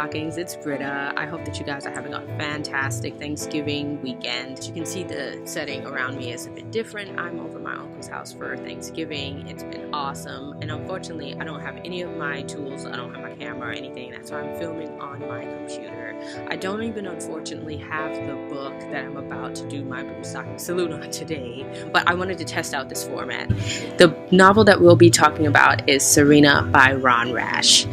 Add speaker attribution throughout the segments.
Speaker 1: Bluestockings, it's Britta. I hope that you guys are having a fantastic Thanksgiving weekend. As you can see, the setting around me is a bit different. I'm over at my uncle's house for Thanksgiving. It's been awesome, and unfortunately I don't have any of my tools. I don't have my camera or anything. That's why I'm filming on my computer. I don't even unfortunately have the book that I'm about to do my Bluestocking salute on today, but I wanted to test out this format. The novel that we'll be talking about is Serena by Ron Rash.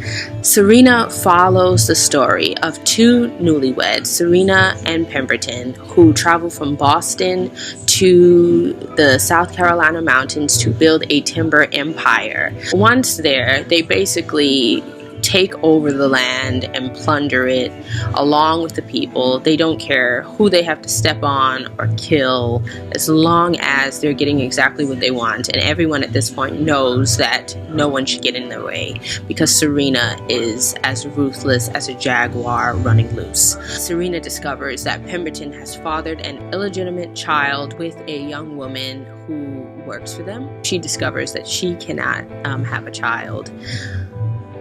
Speaker 1: Serena follows the story of two newlyweds, Serena and Pemberton, who travel from Boston to the South Carolina mountains to build a timber empire. Once there, they basically take over the land and plunder it along with the people. They don't care who they have to step on or kill, as long as they're getting exactly what they want. And everyone at this point knows that no one should get in their way, because Serena is as ruthless as a jaguar running loose. Serena discovers that Pemberton has fathered an illegitimate child with a young woman who works for them. She discovers that she cannot have a child.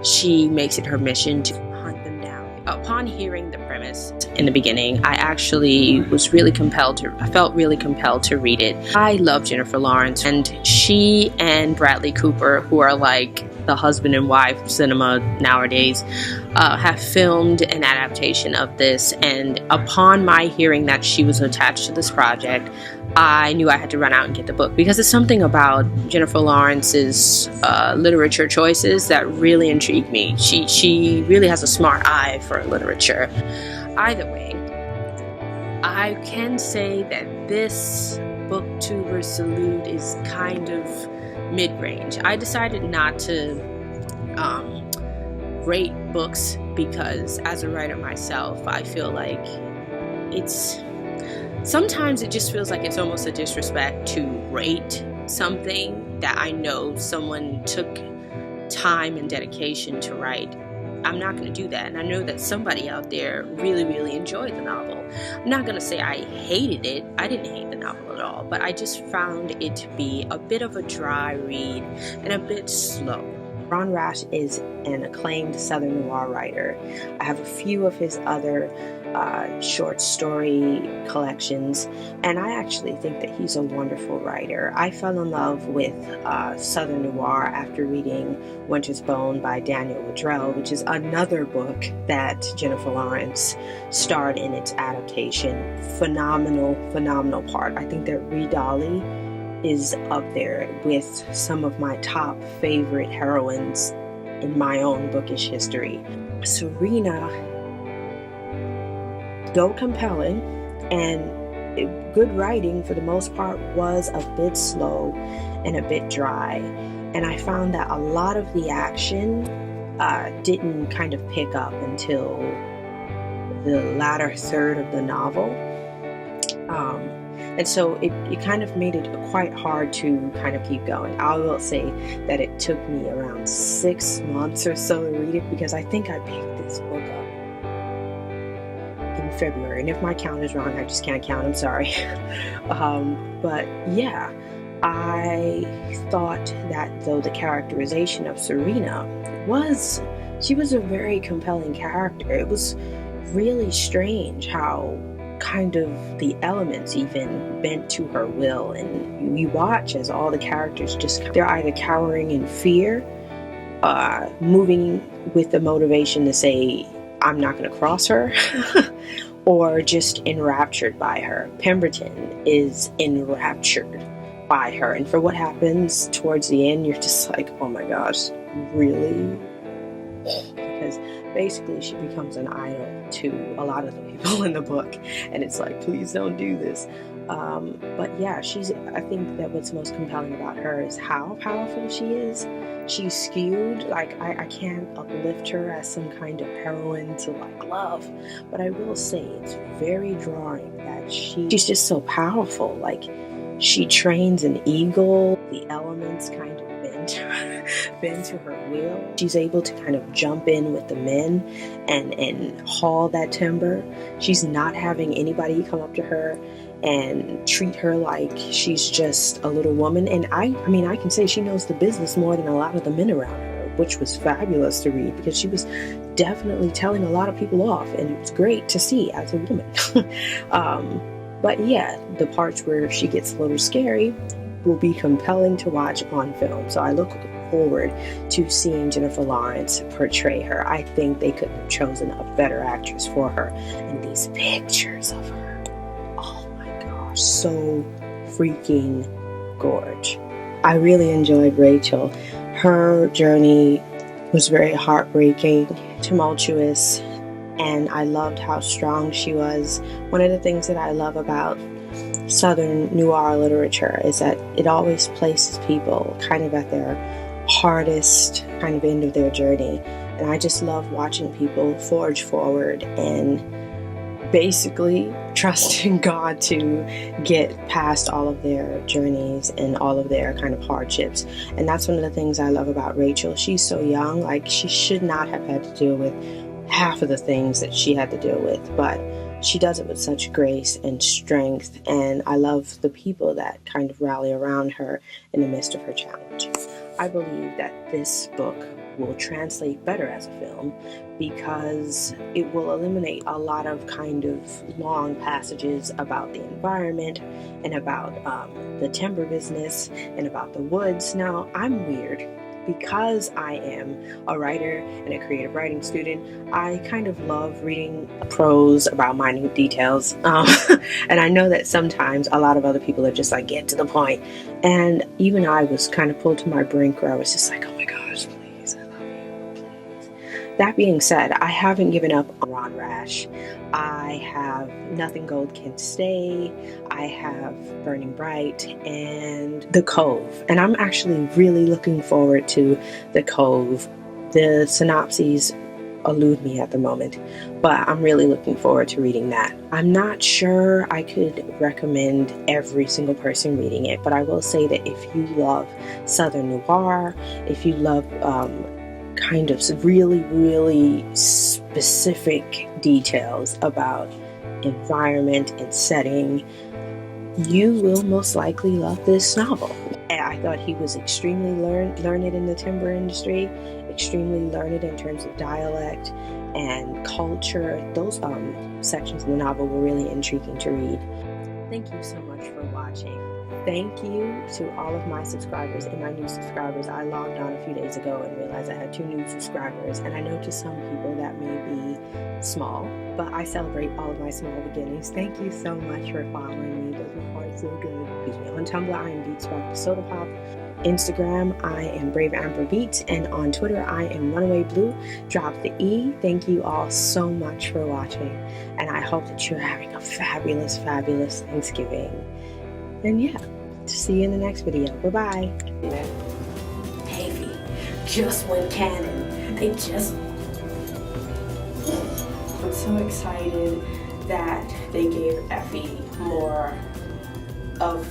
Speaker 1: She makes it her mission to hunt them down. Upon hearing the premise in the beginning, I actually was really compelled to, I felt really compelled to read it. I love Jennifer Lawrence, and she and Bradley Cooper, who are like the husband and wife cinema nowadays, have filmed an adaptation of this. And upon my hearing that she was attached to this project, I knew I had to run out and get the book, because it's something about Jennifer Lawrence's literature choices that really intrigue me. She really has a smart eye for literature. Either way, I can say that this booktuber salute is kind of mid-range. I decided not to rate books because, as a writer myself, I feel like sometimes it just feels like it's almost a disrespect to rate something that I know someone took time and dedication to write. I'm not going to do that, and I know that somebody out there really enjoyed the novel. I'm not going to say I hated it. I didn't hate the novel at all, but I just found it to be a bit of a dry read and a bit slow. Ron Rash is an acclaimed Southern noir writer. I have a few of his other short story collections, and I actually think that he's a wonderful writer. I fell in love with Southern noir after reading Winter's Bone by Daniel Woodrell, which is another book that Jennifer Lawrence starred in its adaptation. Phenomenal part. I think that Ree Dolly is up there with some of my top favorite heroines in my own bookish history. Serena, though compelling and good writing for the most part, was a bit slow and a bit dry, and I found that a lot of the action didn't kind of pick up until the latter third of the novel. And so it kind of made it quite hard to kind of keep going. I will say that it took me around 6 months or so to read it, because I think I picked this book up in February. And if my count is wrong, I just can't count. I'm sorry. But yeah, I thought that though the characterization of Serena she was a very compelling character. It was really strange how kind of the elements even bent to her will, and you watch as all the characters they're either cowering in fear, moving with the motivation to say I'm not going to cross her, or just enraptured by her. Pemberton is enraptured by her, and for what happens towards the end, you're just like, oh my gosh, really? Because basically she becomes an idol to a lot of the people in the book, and it's like, please don't do this. But yeah, I think that what's most compelling about her is how powerful she is. She's skewed. Like, I can't uplift her as some kind of heroine to like love, but I will say it's very drawing that she's just so powerful. Like, she trains an eagle, the elements kind of bend to her will. She's able to kind of jump in with the men and haul that timber. She's not having anybody come up to her and treat her like she's just a little woman. And I mean, I can say she knows the business more than a lot of the men around her, which was fabulous to read because she was definitely telling a lot of people off, and it was great to see as a woman. But yeah, the parts where she gets a little scary will be compelling to watch on film. So I look forward to seeing Jennifer Lawrence portray her. I think they couldn't have chosen a better actress for her. And these pictures of her, oh my gosh, so freaking gorge. I really enjoyed Rachel. Her journey was very heartbreaking, tumultuous, and I loved how strong she was. One of the things that I love about Southern noir literature is that it always places people kind of at their hardest kind of end of their journey. And I just love watching people forge forward and basically trust in God to get past all of their journeys and all of their kind of hardships. And that's one of the things I love about Rachel. She's so young, like she should not have had to deal with half of the things that she had to deal with, but she does it with such grace and strength, and I love the people that kind of rally around her in the midst of her challenge. I believe that this book will translate better as a film because it will eliminate a lot of kind of long passages about the environment and about the timber business and about the woods. Now, I'm weird. Because I am a writer and a creative writing student, I kind of love reading prose about minute details. And I know that sometimes a lot of other people are just like, get to the point. And even I was kind of pulled to my brink where I was just like, oh my gosh, please, I love you, please. That being said, I haven't given up on Ron Rash. I have Nothing Gold Can Stay, I have Burning Bright, and The Cove. And I'm actually really looking forward to The Cove. The synopses elude me at the moment, but I'm really looking forward to reading that. I'm not sure I could recommend every single person reading it, but I will say that if you love Southern noir, if you love kind of really specific details about environment and setting, you will most likely love this novel. And I thought he was extremely learned in the timber industry, extremely learned in terms of dialect and culture. Those sections of the novel were really intriguing to read. Thank you so much for watching. Thank you to all of my subscribers and my new subscribers. I logged on a few days ago and realized I had 2 new subscribers, and I know to some people that may be small, but I celebrate all of my small beginnings. Thank you so much for following me. It does my heart so good. On Tumblr, I am Beats Spark Soda Pop. Instagram, I am Brave Amber Beats, and on Twitter, I am Runaway Blue. Drop the E. Thank you all so much for watching, and I hope that you're having a fabulous Thanksgiving. And yeah, see you in the next video. Bye-bye. Heavy just went canon. They just... I'm so excited that they gave Effie more of